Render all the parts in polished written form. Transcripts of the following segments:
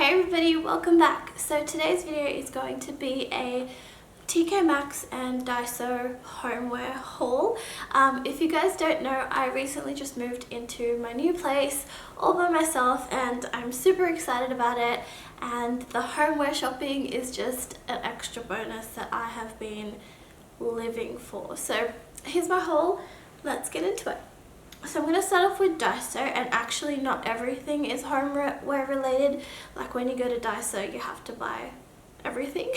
Hey everybody, welcome back. So today's video is going to be a TKMAXX and Daiso homeware haul. If you guys don't know, I recently just moved into my new place all by myself and I'm super excited about it, and the homeware shopping is just an extra bonus that I have been living for. So here's my haul, let's get into it. So I'm going to start off with Daiso, and actually not everything is homeware related. Like when you go to Daiso you have to buy everything.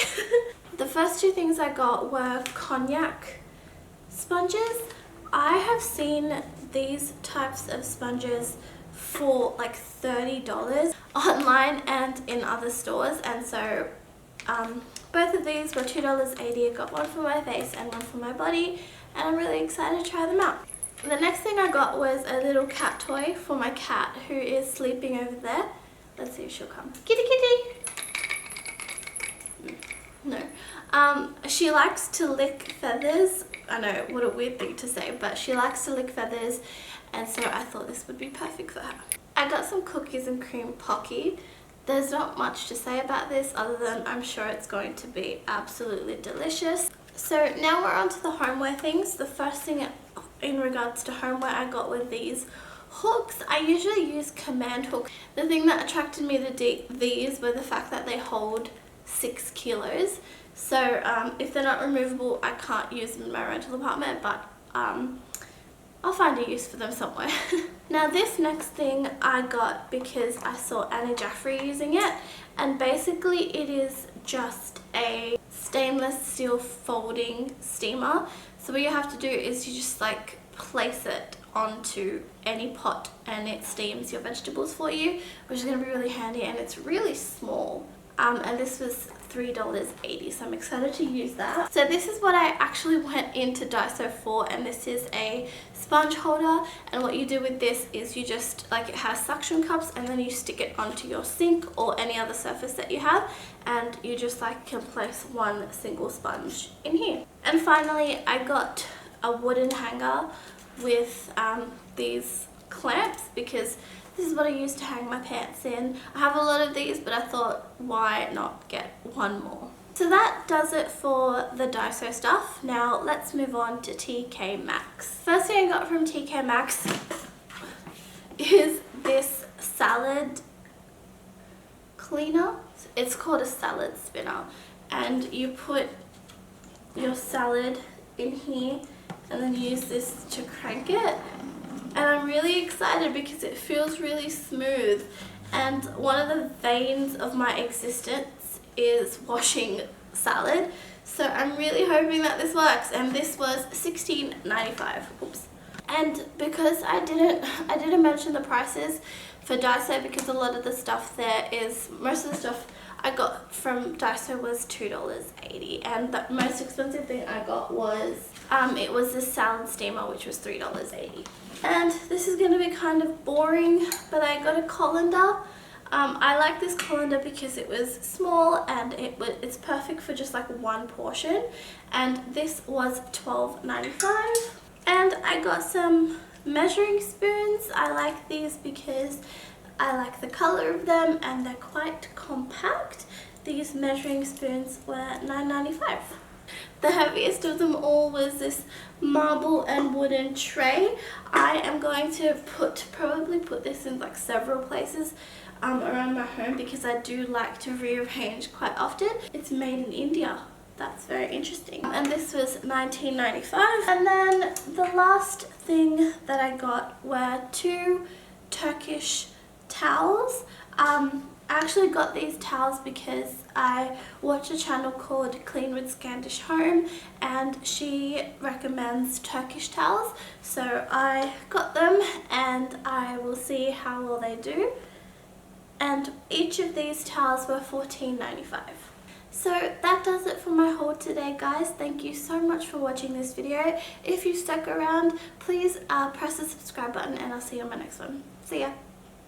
The first two things I got were cognac sponges. I have seen these types of sponges for like $30 online and in other stores, and so both of these were $2.80. I got one for my face and one for my body, and I'm really excited to try them out. The next thing I got was a little cat toy for my cat who is sleeping over there. Let's see if she'll come. Kitty kitty! No. She likes to lick feathers. I know, what a weird thing to say, but she likes to lick feathers, and so I thought this would be perfect for her. I got some cookies and cream Pocky. There's not much to say about this other than I'm sure it's going to be absolutely delicious. So now we're on to the homeware things. The first thing in regards to homeware I got with these hooks. I usually use command hooks. The thing that attracted me to these were the fact that they hold 6 kilos. So if they're not removable, I can't use them in my rental apartment, but I'll find a use for them somewhere. Now this next thing I got because I saw Annie Jaffrey using it, and basically it is just a stainless steel folding steamer. So what you have to do is you just like place it onto any pot and it steams your vegetables for you, which is going to be really handy, and it's really small. And this was $3.80, so I'm excited to use that. So this is what I actually went into Daiso for, and this is a sponge holder, and what you do with this is you just, like, it has suction cups and then you stick it onto your sink or any other surface that you have, and you just like can place one single sponge in here. And finally I got a wooden hanger with these clamps because this is what I use to hang my pants in. I have a lot of these, but I thought, why not get one more? So that does it for the Daiso stuff. Now let's move on to TKMAXX. First thing I got from TKMAXX is this salad cleaner. It's called a salad spinner, and you put your salad in here and then use this to crank it. And I'm really excited because it feels really smooth, and one of the veins of my existence is washing salad, so I'm really hoping that this works. And this was $16.95. Oops. And because I didn't mention the prices for Daiso, because a lot of the stuff there is, most of the stuff I got from Daiso was $2.80, and the most expensive thing I got was it was this salad steamer, which was $3.80. And this is going to be kind of boring, but I got a colander. I like this colander because it was small and it's perfect for just like one portion, and this was $12.95. And I got some measuring spoons. I like these because I like the color of them and they're quite compact. These measuring spoons were $9.95. The heaviest of them all was this marble and wooden tray. I am going to probably put this in like several places around my home because I do like to rearrange quite often. It's made in India. That's very interesting. And this was $19.95. And then the last thing that I got were 2 Turkish towels. I actually got these towels because I watch a channel called Clean with Scandish Home, and she recommends Turkish towels, so I got them and I will see how well they do. And each of these towels were $14.95. So that does it for my haul today, guys. Thank you so much for watching this video. If you stuck around, please press the subscribe button, and I'll see you on my next one. See ya!